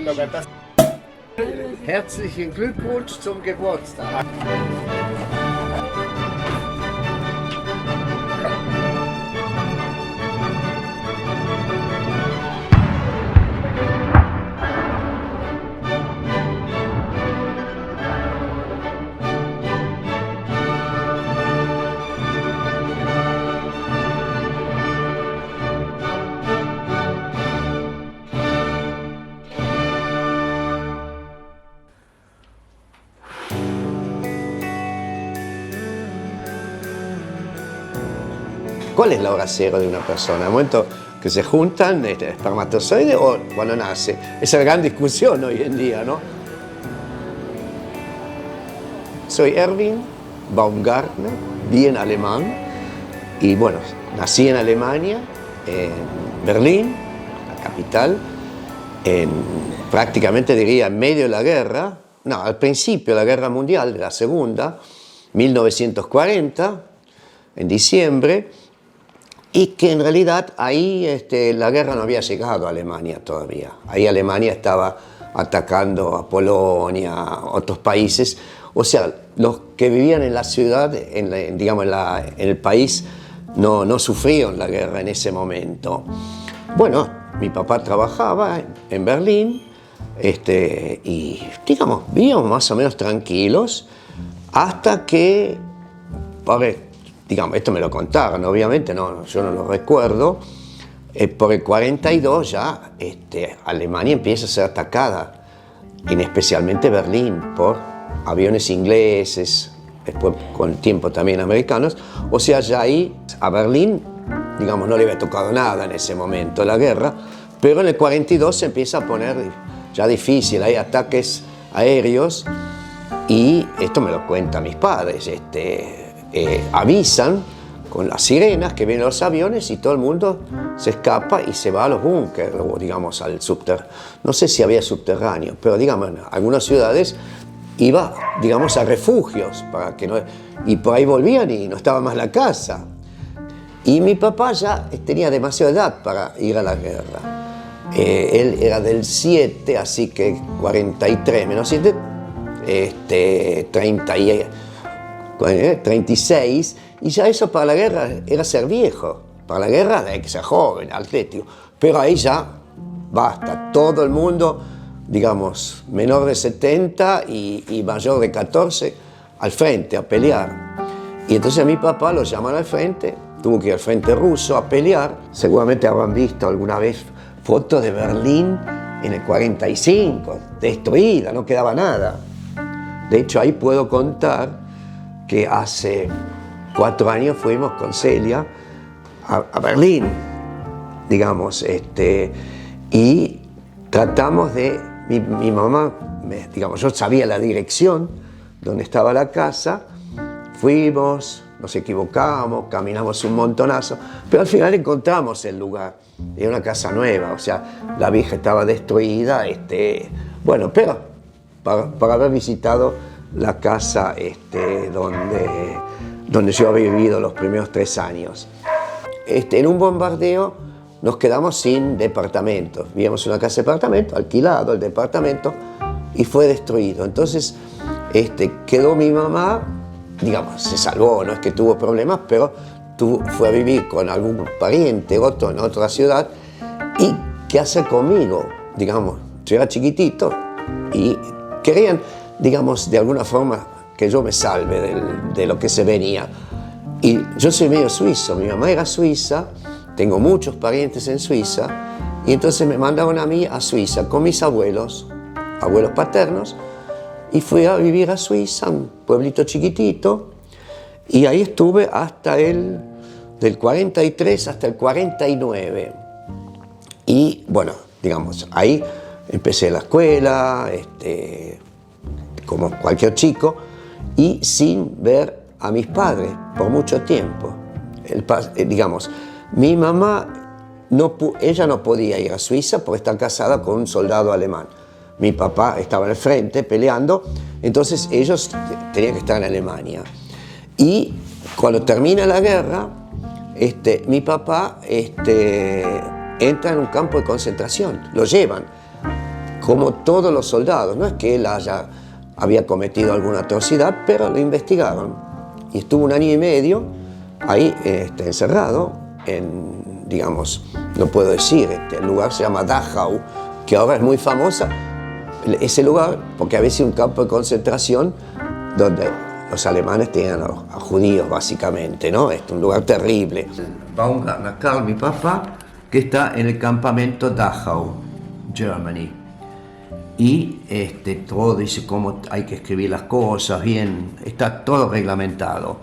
Lo cantás. Herzlichen Glückwunsch zum Geburtstag. ¿Cuál es la hora cero de una persona? ¿El momento que se juntan, espermatozoide, o cuando nace? Esa es la gran discusión hoy en día, ¿no? Soy Erwin Baumgartner, bien alemán, y bueno, nací en Alemania, en Berlín, la capital, prácticamente diría en medio de la guerra, no, al principio de la guerra mundial, de la segunda, 1940, en diciembre, y que en realidad ahí la guerra no había llegado a Alemania todavía. Ahí Alemania estaba atacando a Polonia, a otros países. O sea, los que vivían en la ciudad, en el país, no sufrieron la guerra en ese momento. Bueno, mi papá trabajaba en Berlín y, digamos, vivíamos más o menos tranquilos hasta que, digamos, esto me lo contaron, obviamente, yo no lo recuerdo, por el 42 ya Alemania empieza a ser atacada, especialmente Berlín, por aviones ingleses, después con el tiempo también americanos. O sea, ya ahí a Berlín, digamos, no le había tocado nada en ese momento la guerra, pero en el 42 se empieza a poner ya difícil, hay ataques aéreos, y esto me lo cuentan mis padres, avisan con las sirenas que vienen los aviones y todo el mundo se escapa y se va a los búnkeres, o digamos al subterráneo. No sé si había subterráneo, pero digamos en algunas ciudades iba, digamos, a refugios para que no, y por ahí volvían y no estaba más la casa. Y mi papá ya tenía demasiada edad para ir a la guerra. Él era del 7, así que 43 menos 7, 36, y ya eso para la guerra era ser viejo. Para la guerra hay que ser joven, atlético, pero ahí ya basta. Todo el mundo, digamos, menor de 70 y mayor de 14, al frente, a pelear. Y entonces a mi papá lo llaman al frente, tuvo que ir al frente ruso a pelear. Seguramente habrán visto alguna vez fotos de Berlín en el 45, destruida, no quedaba nada. De hecho, ahí puedo contar que hace 4 años fuimos con Celia a Berlín, digamos, y tratamos de, mi mamá, digamos, yo sabía la dirección donde estaba la casa, fuimos, nos equivocamos, caminamos un montonazo, pero al final encontramos el lugar. Era una casa nueva, o sea, la vieja estaba destruida, bueno, pero para haber visitado la casa donde yo había vivido los primeros 3 años. En un bombardeo nos quedamos sin departamento. Vivíamos en una casa de departamento, alquilado el departamento, y fue destruido. Entonces quedó mi mamá, digamos, se salvó, no es que tuvo problemas, pero fue a vivir con algún pariente, otro en otra ciudad. ¿Y qué hacer conmigo? Digamos, yo era chiquitito y querían, digamos, de alguna forma que yo me salve de lo que se venía. Y yo soy medio suizo, mi mamá era suiza, tengo muchos parientes en Suiza, y entonces me mandaron a mí a Suiza con mis abuelos paternos, y fui a vivir a Suiza, un pueblito chiquitito, y ahí estuve hasta del 43 hasta el 49. Y bueno, digamos, ahí empecé la escuela, como cualquier chico, y sin ver a mis padres por mucho tiempo. Digamos, mi mamá, ella no podía ir a Suiza porque está casada con un soldado alemán. Mi papá estaba en el frente peleando, entonces ellos tenían que estar en Alemania. Y cuando termina la guerra, mi papá entra en un campo de concentración, lo llevan, como todos los soldados. No es que él había cometido alguna atrocidad, pero lo investigaron. Y estuvo 1 año y medio ahí encerrado en, digamos, no puedo decir, el lugar se llama Dachau, que ahora es muy famosa, ese lugar, porque había sido un campo de concentración donde los alemanes tenían a judíos básicamente, ¿no? Es un lugar terrible. Baumgartner Karl, mi papá, que está en el campamento Dachau, Germany. Y todo dice cómo hay que escribir las cosas, bien, está todo reglamentado.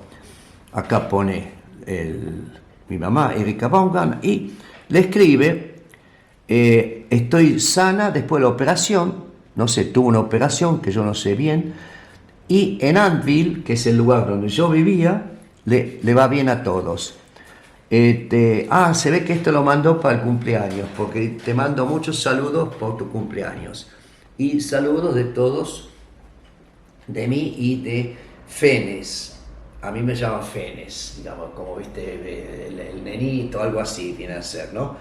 Acá pone mi mamá, Erika Baumgartner, y le escribe, estoy sana después de la operación, no sé, tuvo una operación que yo no sé bien, y en Antvil, que es el lugar donde yo vivía, le va bien a todos. Se ve que esto lo mandó para el cumpleaños, porque te mando muchos saludos por tu cumpleaños. Y saludos de todos, de mí y de Fenes. A mí me llaman Fenes, digamos, como viste, el nenito, algo así viene a ser, ¿no?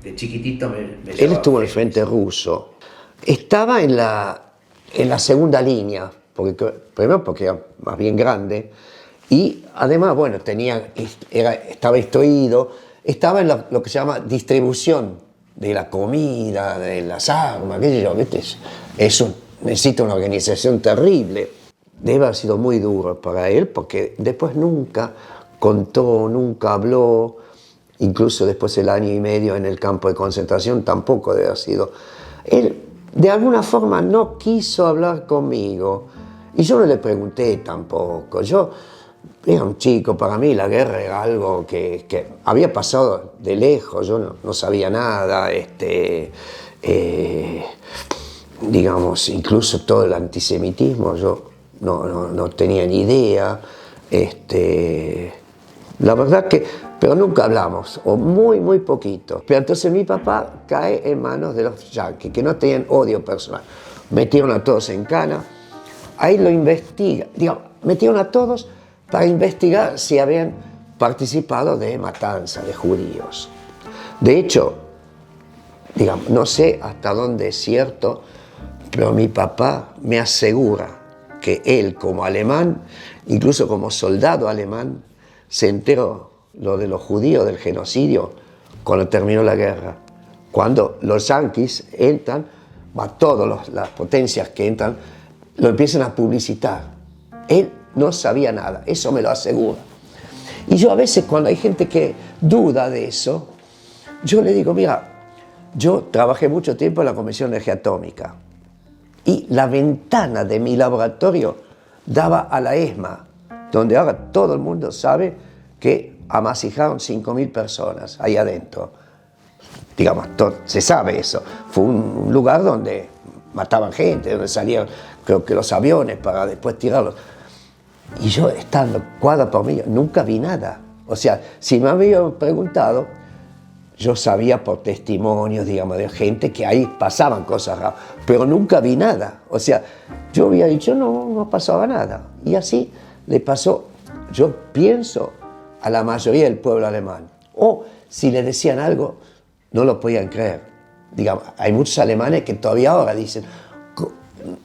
De chiquitito me Él estuvo en el Fenes. frente ruso. Estaba en la segunda línea, primero porque era más bien grande, y además, bueno, estaba instruido, estaba en lo que se llama distribución de la comida, de las armas, qué sé yo, ¿viste? Eso necesita una organización terrible. Debe haber sido muy duro para él, porque después nunca contó, nunca habló, incluso después del 1 año y medio en el campo de concentración tampoco debe haber sido. Él de alguna forma no quiso hablar conmigo, y yo no le pregunté tampoco. Yo era un chico, para mí la guerra era algo que había pasado de lejos, yo no sabía nada, digamos, incluso todo el antisemitismo, yo no tenía ni idea, la verdad que, pero nunca hablamos, o muy poquito. Pero entonces mi papá cae en manos de los yanquis, que no tenían odio personal. Metieron a todos en cana, ahí lo investiga, digamos, metieron a todos para investigar si habían participado de matanza de judíos. De hecho, digamos, no sé hasta dónde es cierto, pero mi papá me asegura que él como alemán, incluso como soldado alemán, se enteró lo de los judíos, del genocidio, cuando terminó la guerra. Cuando los yanquis entran, todas las potencias que entran, lo empiezan a publicitar. Él no sabía nada, eso me lo asegura. Y yo a veces cuando hay gente que duda de eso, yo le digo, mira, yo trabajé mucho tiempo en la Comisión de Energía Atómica y la ventana de mi laboratorio daba a la ESMA, donde ahora todo el mundo sabe que amasijaron 5.000 personas ahí adentro. Digamos, se sabe eso. Fue un lugar donde mataban gente, donde salían, creo que los aviones para después tirarlos. Y yo, estando cuadra por mí, nunca vi nada. O sea, si me habían preguntado, yo sabía por testimonios, digamos, de gente que ahí pasaban cosas raras, pero nunca vi nada. O sea, yo había dicho, no pasaba nada. Y así le pasó, yo pienso, a la mayoría del pueblo alemán. O si le decían algo, no lo podían creer. Digamos, hay muchos alemanes que todavía ahora dicen,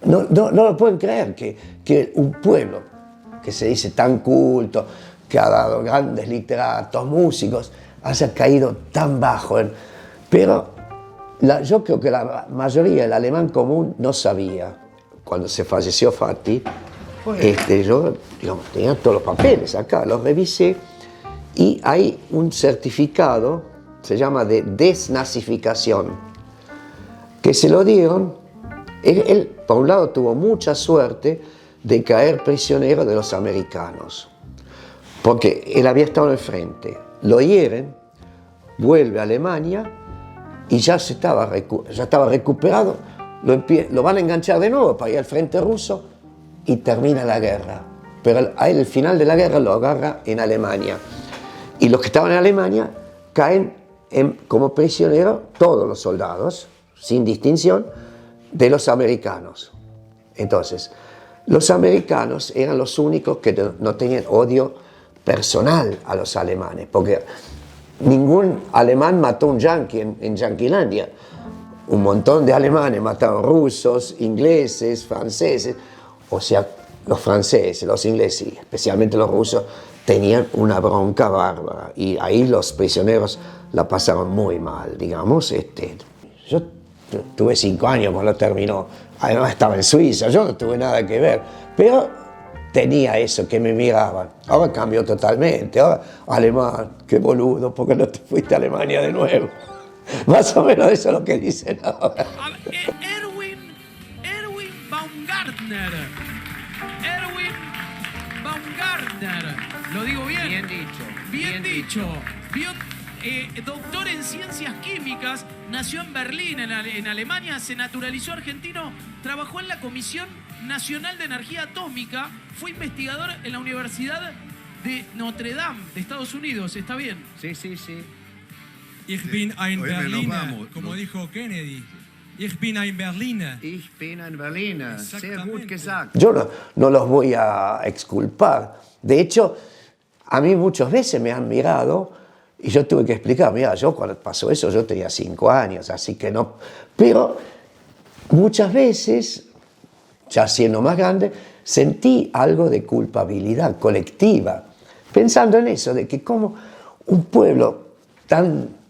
no lo pueden creer que un pueblo que se dice tan culto, que ha dado grandes literatos, músicos, haya caído tan bajo. Pero yo creo que la mayoría, el alemán común, no sabía. Cuando se falleció Fati, yo, digamos, tenía todos los papeles acá, los revisé, y hay un certificado, se llama de desnazificación, que se lo dieron. Él, por un lado, tuvo mucha suerte de caer prisionero de los americanos, porque él había estado en el frente, lo hieren, vuelve a Alemania y ya estaba recuperado, lo van a enganchar de nuevo para ir al frente ruso y termina la guerra. Pero a él, el final de la guerra lo agarra en Alemania, y los que estaban en Alemania caen como prisioneros, todos los soldados, sin distinción, de los americanos. Entonces, los americanos eran los únicos que no tenían odio personal a los alemanes, porque ningún alemán mató a un yanqui en Yanquilandia. Un montón de alemanes mataron rusos, ingleses, franceses. O sea, los franceses, los ingleses y especialmente los rusos tenían una bronca bárbara. Y ahí los prisioneros la pasaron muy mal, digamos. Yo tuve 5 años cuando terminó. Además estaba en Suiza, yo no tuve nada que ver. Pero tenía eso, que me miraban. Ahora cambió totalmente. Ahora, alemán, qué boludo, ¿por qué no te fuiste a Alemania de nuevo? Más o menos eso es lo que dicen ahora. Erwin Baumgartner. Erwin Baumgartner. ¿Lo digo bien? Bien dicho. Bien dicho. Doctor en ciencias químicas, nació en Berlín, en Alemania, se naturalizó argentino, trabajó en la Comisión Nacional de Energía Atómica, fue investigador en la Universidad de Notre Dame, de Estados Unidos. ¿Está bien? Sí, sí, sí. Ich bin ein Oíme, Berliner, como dijo Kennedy. Ich bin ein Berliner. Ich bin ein Berliner. Sehr gut gesagt. Yo no los voy a exculpar. De hecho, a mí muchas veces me han mirado y yo tuve que explicar, mira, yo cuando pasó eso yo tenía 5 años, así que no. Pero muchas veces, ya siendo más grande, sentí algo de culpabilidad colectiva, pensando en eso, de que como un pueblo tan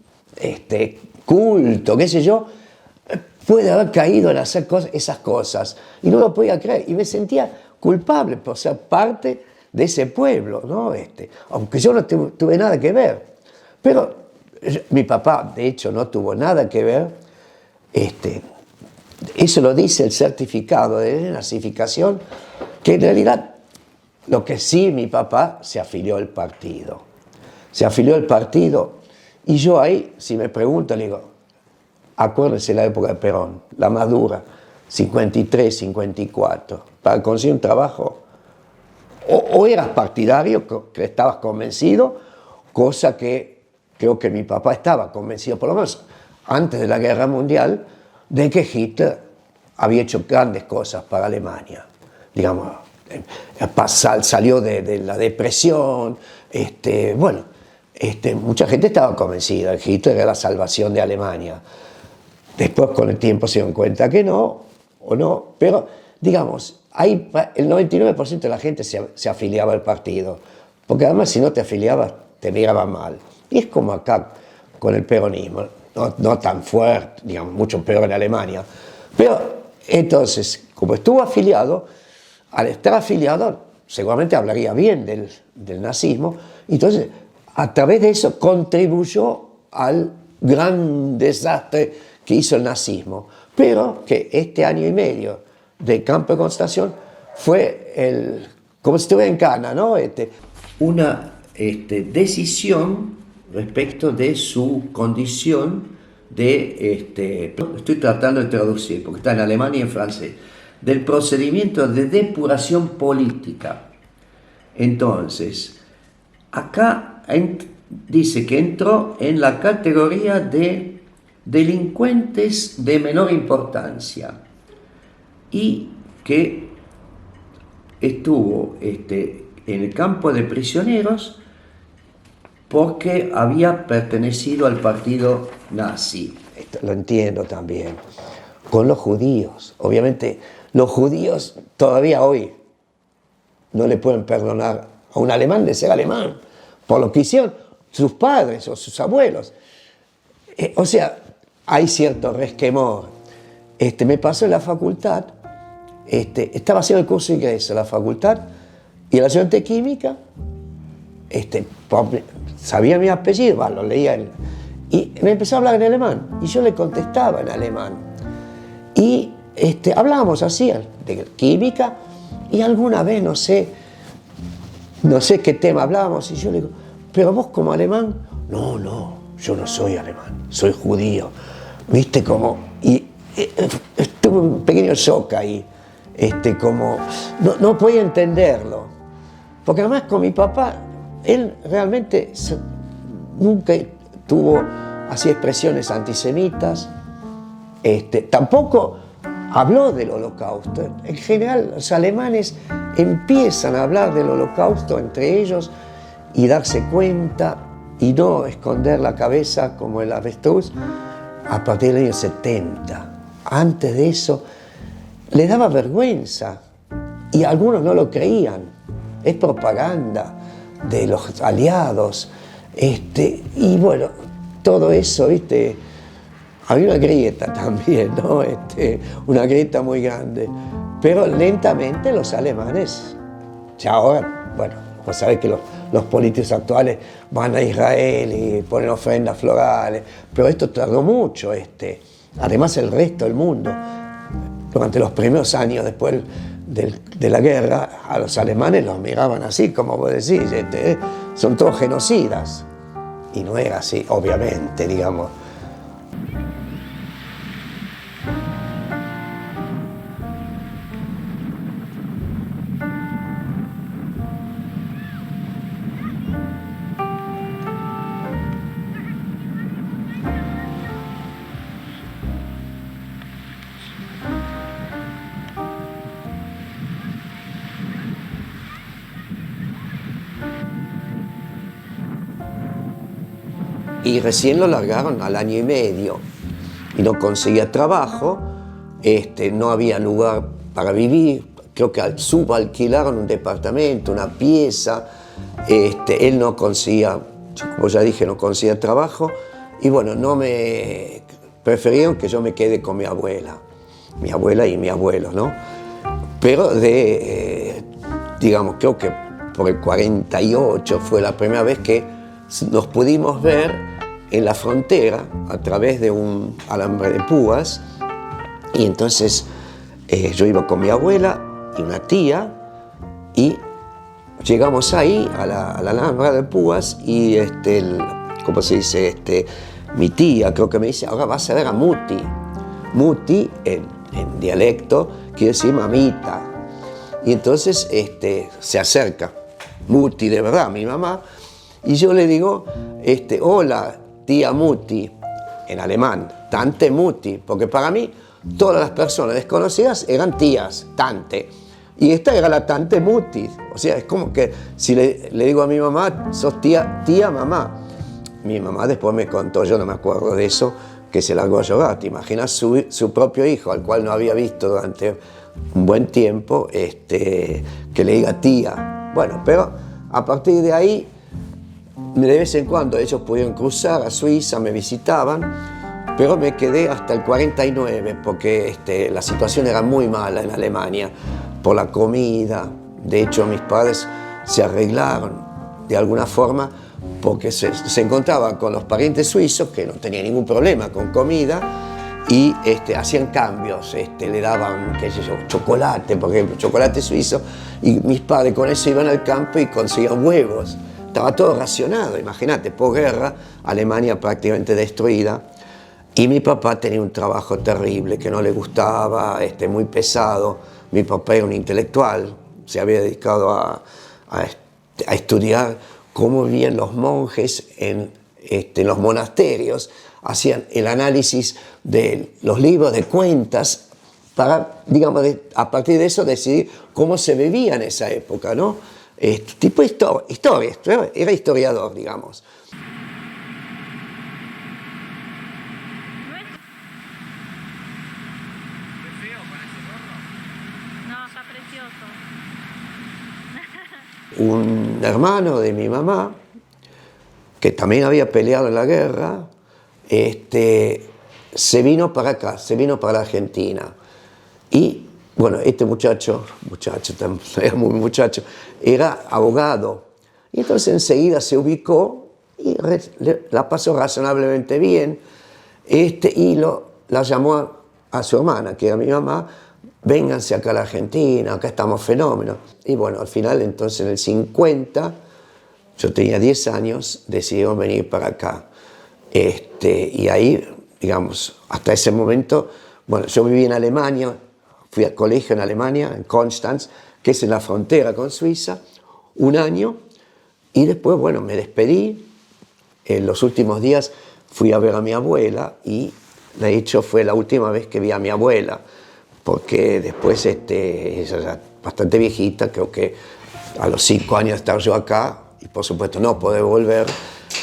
culto, qué sé yo, puede haber caído en hacer esas cosas. Y no lo podía creer. Y me sentía culpable por ser parte de ese pueblo, ¿no? Aunque yo no tuve nada que ver. Pero mi papá, de hecho, no tuvo nada que ver. Eso lo dice el certificado de denazificación, que en realidad lo que sí, mi papá se afilió al partido. Se afilió al partido y yo ahí, si me preguntan, le digo, acuérdense la época de Perón, la más dura, 53, 54. Para conseguir un trabajo, o eras partidario, que estabas convencido, cosa que creo que mi papá estaba convencido, por lo menos antes de la Guerra Mundial, de que Hitler había hecho grandes cosas para Alemania. Digamos, salió de la depresión, mucha gente estaba convencida de que Hitler era la salvación de Alemania. Después con el tiempo se dieron cuenta que no, o no, pero digamos, ahí el 99% de la gente se afiliaba al partido, porque además si no te afiliabas te miraban mal. Y es como acá con el peronismo, no tan fuerte, digamos, mucho peor en Alemania. Pero entonces, como estuvo afiliado, al estar afiliado seguramente hablaría bien del nazismo, entonces a través de eso contribuyó al gran desastre que hizo el nazismo, pero que este año y medio de campo de concentración fue como si estuviera en Cana, ¿no? Una decisión respecto de su condición estoy tratando de traducir, porque está en alemán y en francés, del procedimiento de depuración política. Entonces, acá dice que entró en la categoría de delincuentes de menor importancia y que estuvo en el campo de prisioneros porque había pertenecido al partido nazi. Esto lo entiendo también. Con los judíos. Obviamente, los judíos todavía hoy no le pueden perdonar a un alemán de ser alemán por lo que hicieron sus padres o sus abuelos. O sea, hay cierto resquemor. Me pasó en la facultad, estaba haciendo el curso de ingreso en la facultad y el ayudante de química, sabía mi apellido, lo leía y me empezó a hablar en alemán y yo le contestaba en alemán. Y hablábamos así de química y alguna vez, no sé qué tema hablábamos y yo le digo, pero vos como alemán, no, yo no soy alemán, soy judío. ¿Viste cómo? Y tuve un pequeño shock ahí, no podía entenderlo. Porque además con mi papá, él realmente nunca tuvo así expresiones antisemitas, tampoco habló del Holocausto. En general, los alemanes empiezan a hablar del Holocausto entre ellos y darse cuenta y no esconder la cabeza como el avestruz a partir del año 70. Antes de eso les daba vergüenza y algunos no lo creían. Es propaganda de los aliados. Y bueno, todo eso, ¿viste? Había una grieta también, ¿no? Una grieta muy grande. Pero lentamente los alemanes, ya ahora, bueno, vos sabés que los políticos actuales van a Israel y ponen ofrendas florales, pero esto tardó mucho. Además, el resto del mundo, durante los primeros años después de la guerra, a los alemanes los miraban así, como vos decís, son todos genocidas. Y no era así, obviamente, digamos. Y recién lo largaron al año y medio y no conseguía trabajo, no había lugar para vivir, creo que subalquilaron un departamento, una pieza, él no conseguía, como ya dije, no conseguía trabajo y bueno, prefirieron que yo me quede con mi abuela y mi abuelo, ¿no? Pero digamos, creo que por el 48 fue la primera vez que nos pudimos ver en la frontera a través de un alambre de púas y entonces yo iba con mi abuela y una tía y llegamos ahí a la alambre de púas y ¿cómo se dice? Mi tía creo que me dice, ahora vas a ver a Muti. Muti en dialecto quiere decir mamita y entonces se acerca Muti de verdad, mi mamá, y yo le digo, hola, tía Muti, en alemán, Tante Muti, porque para mí todas las personas desconocidas eran tías, Tante, y esta era la Tante Muti, o sea, es como que si le digo a mi mamá, sos tía mamá. Mi mamá después me contó, yo no me acuerdo de eso, que se largó a llorar. ¿Te imaginas su propio hijo, al cual no había visto durante un buen tiempo, que le diga tía? Bueno, pero a partir de ahí, de vez en cuando ellos pudieron cruzar a Suiza, me visitaban, pero me quedé hasta el 49 porque la situación era muy mala en Alemania por la comida. De hecho, mis padres se arreglaron de alguna forma porque se encontraban con los parientes suizos que no tenían ningún problema con comida y hacían cambios, le daban, qué sé yo, chocolate, por ejemplo, chocolate suizo, y mis padres con eso iban al campo y conseguían huevos. Estaba todo racionado, imagínate, posguerra, Alemania prácticamente destruida. Y mi papá tenía un trabajo terrible que no le gustaba, muy pesado. Mi papá era un intelectual, se había dedicado a estudiar cómo vivían los monjes en los monasterios. Hacían el análisis de los libros de cuentas para, digamos, a partir de eso decidir cómo se vivía en esa época, ¿no? Tipo historia, era historiador, digamos. No, está precioso. Un hermano de mi mamá, que también había peleado en la guerra, se vino para acá, se vino para la Argentina. Y bueno, este muchacho, era muy muchacho, era abogado. Y entonces enseguida se ubicó y la pasó razonablemente bien. Y la llamó a su hermana, que era mi mamá, vénganse acá a la Argentina, acá estamos fenómenos. Y bueno, al final, entonces en el 50, yo tenía 10 años, decidieron venir para acá. Y ahí, digamos, hasta ese momento, bueno, yo viví en Alemania, fui al colegio en Alemania, en Konstanz, que es en la frontera con Suiza, un año, y después, bueno, me despedí. En los últimos días fui a ver a mi abuela y, de hecho, fue la última vez que vi a mi abuela, porque después, ella ya bastante viejita, creo que a los 5 años de estar yo acá, y por supuesto no poder volver,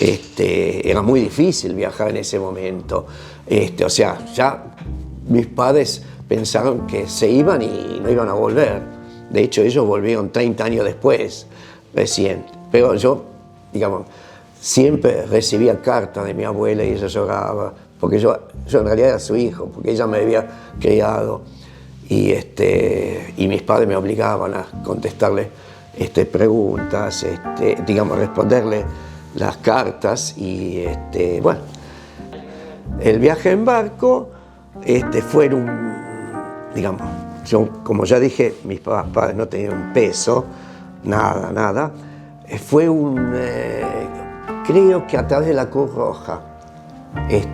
era muy difícil viajar en ese momento. O sea, ya mis padres pensaron que se iban y no iban a volver. De hecho, ellos volvieron 30 años después, recién. Pero yo, digamos, siempre recibía cartas de mi abuela y ella lloraba, porque yo en realidad era su hijo, porque ella me había criado. Y mis padres me obligaban a contestarle preguntas, digamos, responderle las cartas. Y bueno, el viaje en barco fue digamos, yo, como ya dije, mis padres no tenían un peso, nada. Fue creo que a través de la Cruz Roja,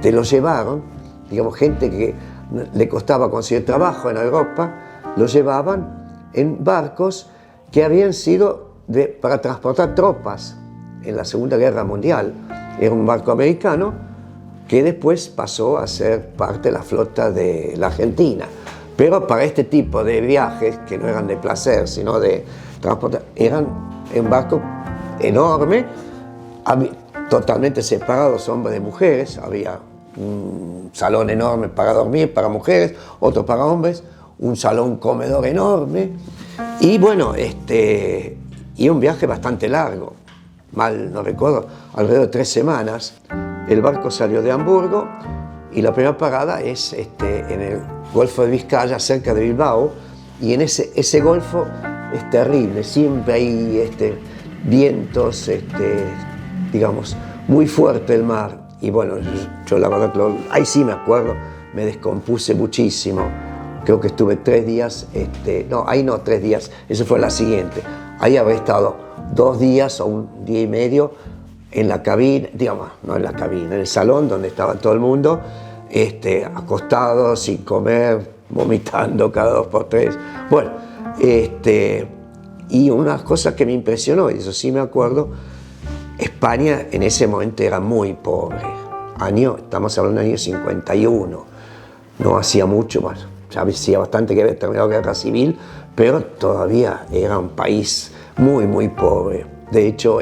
lo llevaron, digamos, gente que le costaba conseguir trabajo en Europa, lo llevaban en barcos que habían sido para transportar tropas en la Segunda Guerra Mundial. Era un barco americano que después pasó a ser parte de la flota de la Argentina. Pero para este tipo de viajes, que no eran de placer, sino de transporte, eran en barcos enormes, totalmente separados hombres de mujeres. Había un salón enorme para dormir, para mujeres, otro para hombres, un salón comedor enorme. Y bueno, y un viaje bastante largo, mal no recuerdo, alrededor de 3 semanas. El barco salió de Hamburgo y la primera parada es en el Golfo de Vizcaya, cerca de Bilbao, y en ese golfo es terrible, siempre hay vientos, digamos, muy fuerte el mar. Y bueno, yo la verdad, ahí sí me acuerdo, me descompuse muchísimo. Creo que estuve 3 días, ahí no 3 días, eso fue la siguiente. Ahí habré estado 2 días o 1 día y medio en la cabina, digamos, no en la cabina, en el salón donde estaba todo el mundo, acostados, sin comer, vomitando cada 2 por 3. Bueno, y una cosa que me impresionó, y eso sí me acuerdo, España en ese momento era muy pobre. Estamos hablando del año 51, no hacía mucho más, ya hacía bastante que había terminado la guerra civil, pero todavía era un país muy, muy pobre. De hecho,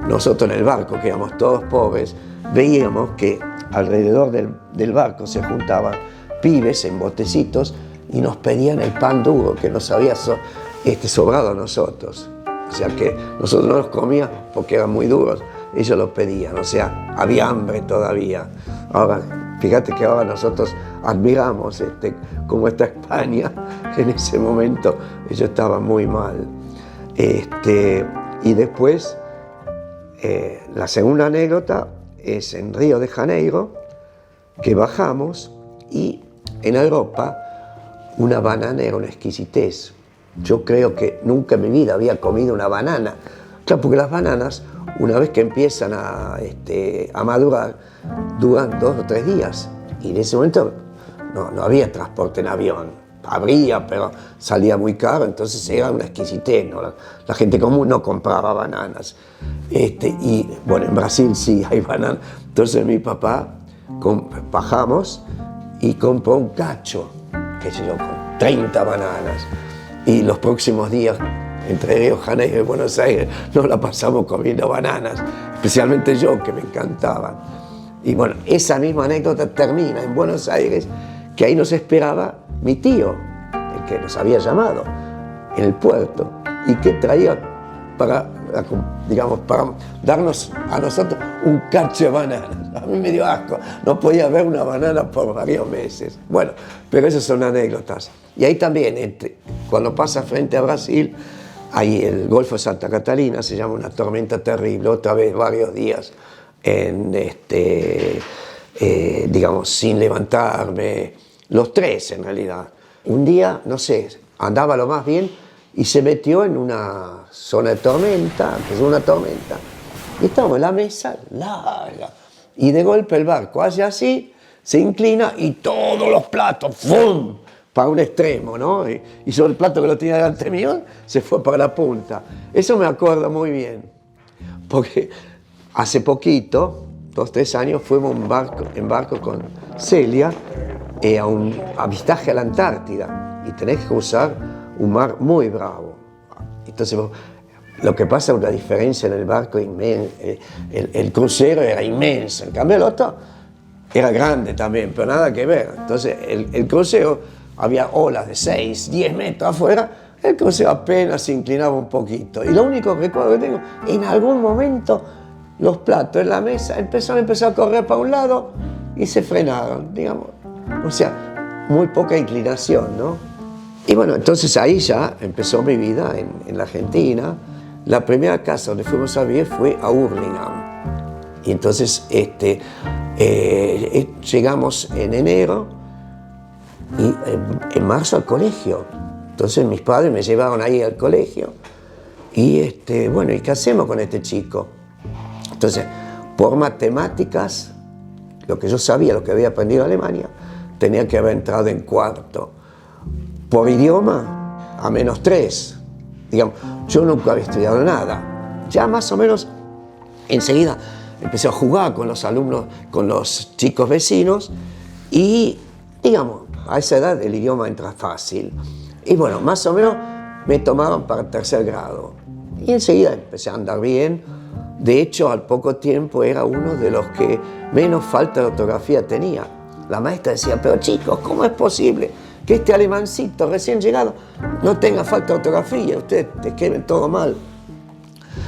nosotros en el barco, que éramos todos pobres, veíamos que alrededor del barco se juntaban pibes en botecitos y nos pedían el pan duro que nos había sobrado a nosotros. O sea que nosotros no los comíamos porque eran muy duros, ellos los pedían, o sea, había hambre todavía. Ahora, fíjate que ahora nosotros admiramos cómo está España. En ese momento ellos estaban muy mal. Y después, la segunda anécdota es en Río de Janeiro, que bajamos y en Europa una banana era una exquisitez. Yo creo que nunca en mi vida había comido una banana. Claro, porque las bananas, una vez que empiezan a madurar, duran 2 o 3 días. Y en ese momento no había transporte en avión. Habría, pero salía muy caro, entonces era una exquisitez, ¿no? La gente común no compraba bananas. Y bueno, en Brasil sí hay bananas. Entonces mi papá, bajamos y compró un cacho, qué sé yo, con 30 bananas. Y los próximos días, entre Río de Janeiro y Buenos Aires, nos la pasamos comiendo bananas, especialmente yo, que me encantaban. Y bueno, esa misma anécdota termina en Buenos Aires, que ahí nos esperaba mi tío, el que nos había llamado, en el puerto, y que traía para darnos a nosotros un cacho de bananas. A mí me dio asco, no podía ver una banana por varios meses. Bueno, pero esas son anécdotas. Y ahí también, cuando pasa frente a Brasil, ahí el Golfo de Santa Catalina, se llama una tormenta terrible, otra vez varios días, digamos, sin levantarme, los 3 en realidad. Un día, no sé, andaba lo más bien y se metió en una zona de tormenta, empezó una tormenta, y estábamos en la mesa larga, y de golpe el barco hace así, se inclina y todos los platos, ¡fum!, para un extremo, ¿no? Y sobre el plato que lo tenía delante mío, se fue para la punta. Eso me acuerdo muy bien, porque hace poquito, 2 o 3 años, fuimos en barco con Celia a un avistaje a la Antártida, y tenés que cruzar un mar muy bravo. Entonces Lo que pasa es una diferencia en el barco inmensa. El crucero era inmenso, en cambio el otro era grande también, pero nada que ver. Entonces el crucero había olas de 6, 10 metros afuera, el crucero apenas se inclinaba un poquito. Y lo único recuerdo que tengo, en algún momento los platos en la mesa empezaron a correr para un lado y se frenaron, digamos. O sea, muy poca inclinación, ¿no? Y bueno, entonces ahí ya empezó mi vida en la Argentina. La primera casa donde fuimos a vivir fue a Hurlingham. Y entonces llegamos en enero y en marzo al colegio. Entonces mis padres me llevaron ahí al colegio. Y bueno, ¿y qué hacemos con este chico? Entonces, por matemáticas, lo que yo sabía, lo que había aprendido en Alemania, tenía que haber entrado en cuarto. Por idioma, a -3. Digamos, yo nunca había estudiado nada. Ya más o menos, enseguida empecé a jugar con los alumnos, con los chicos vecinos y, digamos, a esa edad el idioma entra fácil. Y bueno, más o menos me tomaron para el 3er grado. Y enseguida empecé a andar bien. De hecho, al poco tiempo era uno de los que menos falta de ortografía tenía. La maestra decía, pero chicos, ¿cómo es posible que este alemancito recién llegado no tenga falta de ortografía? Ustedes te escriben todo mal.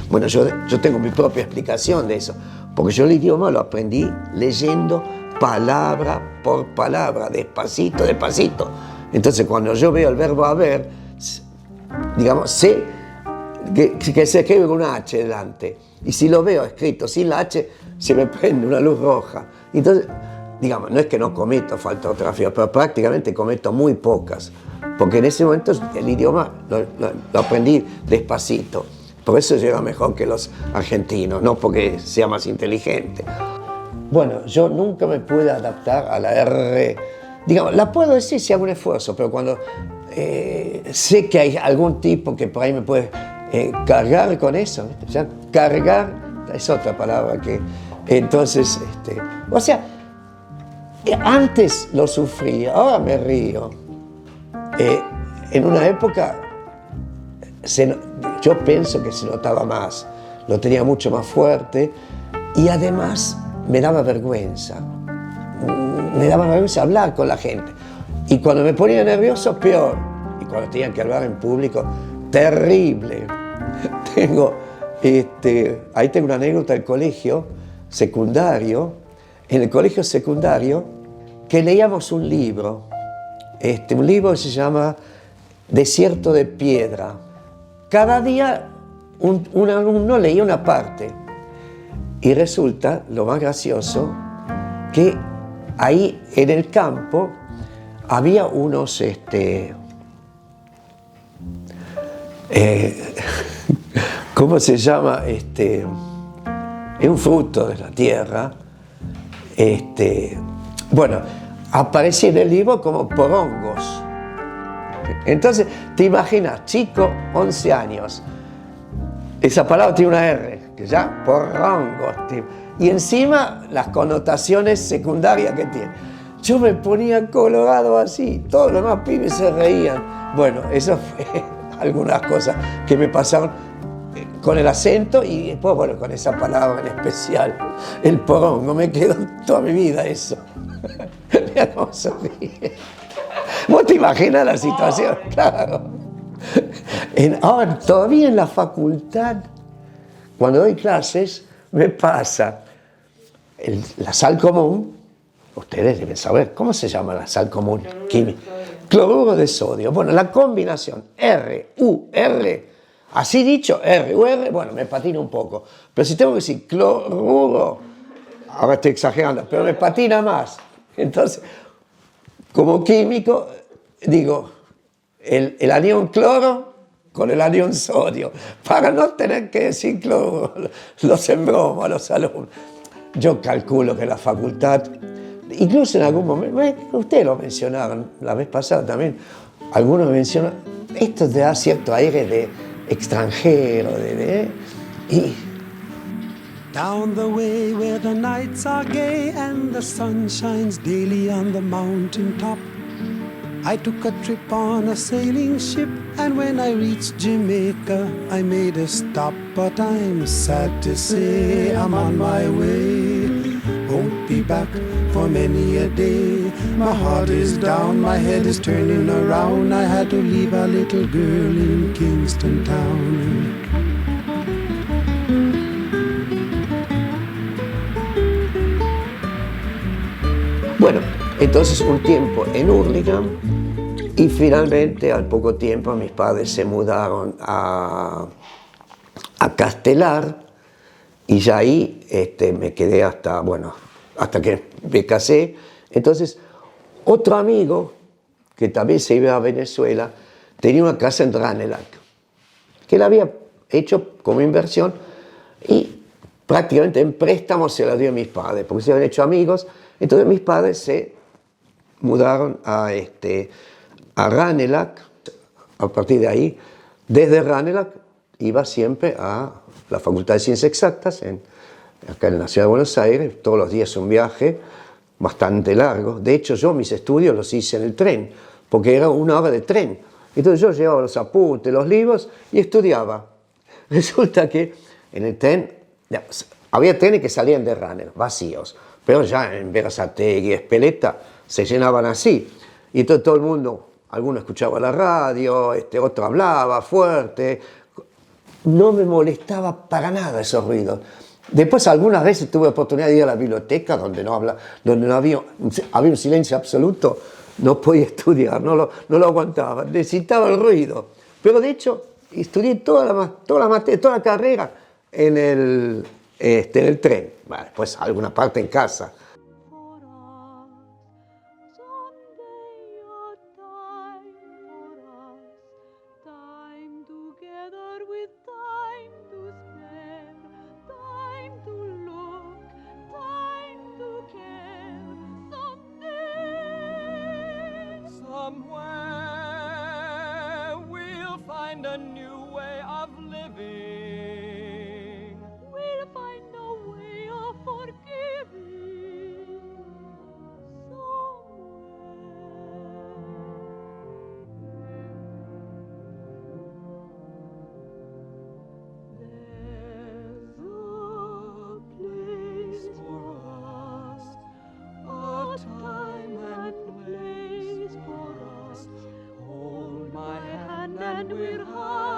Bueno, yo tengo mi propia explicación de eso, porque yo el idioma lo aprendí leyendo palabra por palabra, despacito, despacito. Entonces, cuando yo veo el verbo haber, digamos, sé que se escribe con una H delante. Y si lo veo escrito sin la H, se me prende una luz roja. Entonces, digamos, no es que no cometo falta de ortografía, pero prácticamente cometo muy pocas. Porque en ese momento el idioma lo aprendí despacito. Por eso yo era mejor que los argentinos, no porque sea más inteligente. Bueno, yo nunca me pude adaptar a la R. Digamos, la puedo decir si hago un esfuerzo, pero cuando sé que hay algún tipo que por ahí me puede cargar con eso, ¿viste? O sea, cargar es otra palabra que... Entonces, o sea, antes lo sufría, ahora me río. En una época, yo pienso que se notaba más, lo tenía mucho más fuerte y además me daba vergüenza. Me daba vergüenza hablar con la gente. Y cuando me ponía nervioso, peor. Y cuando tenía que hablar en público, terrible. Ahí tengo una anécdota del colegio secundario. En el colegio secundario, que leíamos un libro. Un libro que se llama Desierto de Piedra. Cada día un alumno leía una parte. Y resulta, lo más gracioso, que ahí en el campo había unos, ¿cómo se llama? Es un fruto de la tierra. Bueno, aparecía en el libro como porongos. Entonces, te imaginas, chico, 11 años, esa palabra tiene una R, que ya, porongos, y encima las connotaciones secundarias que tiene. Yo me ponía colorado así, todos los demás pibes se reían. Bueno, eso fue algunas cosas que me pasaron con el acento y después, bueno, con esa palabra en especial, el porongo, me quedó toda mi vida eso. Mira cómo se ríe. ¿Vos te imaginas la situación? Claro. Ahora, todavía en la facultad, cuando doy clases, me pasa la sal común. Ustedes deben saber, ¿cómo se llama la sal común química? Cloruro de sodio. Bueno, la combinación R-U-R, así dicho, R-U-R, bueno, me patina un poco. Pero si tengo que decir cloruro, ahora estoy exagerando, pero me patina más. Entonces, como químico, digo, el anión cloro con el anión sodio, para no tener que decir cloruro, los embromos a los alumnos. Yo calculo que la facultad, incluso en algún momento, ustedes lo mencionaron la vez pasada también, algunos mencionan, esto te da cierto aire de extranjero, y Down the way where the nights are gay and the sun shines daily on the mountain top. I took a trip on a sailing ship, and when I reached Jamaica, I made a stop, but I'm sad to say I'm on my way. Won't be back for many a day. My heart is down, my head is turning around. I had to leave a little girl in Kingston Town. Bueno, entonces un tiempo en Hurlingham y finalmente al poco tiempo mis padres se mudaron a Castelar y ya ahí me quedé hasta que me casé. Entonces otro amigo que también se iba a Venezuela tenía una casa en Ranelagh que la había hecho como inversión y prácticamente en préstamo se la dio a mis padres porque se habían hecho amigos. Entonces mis padres se mudaron a Ranelagh. A partir de ahí, desde Ranelagh iba siempre a la Facultad de Ciencias Exactas, acá en la ciudad de Buenos Aires, todos los días un viaje bastante largo. De hecho, yo mis estudios los hice en el tren, porque era una hora de tren. Entonces yo llevaba los apuntes, los libros y estudiaba. Resulta que en el tren, había trenes que salían de Ranelagh, vacíos. Pero ya en Berazategui, Espeleta, se llenaban así. Y entonces todo el mundo, alguno escuchaba la radio, otro hablaba fuerte. No me molestaba para nada esos ruidos. Después algunas veces tuve oportunidad de ir a la biblioteca donde no había un silencio absoluto. No podía estudiar, no lo aguantaba, necesitaba el ruido. Pero de hecho estudié toda la carrera en el tren. Bueno, después alguna parte en casa. A new way of living. We'll find a way of forgiving somewhere. There's a place for us, a time and place for us. Hold my hand and we're high.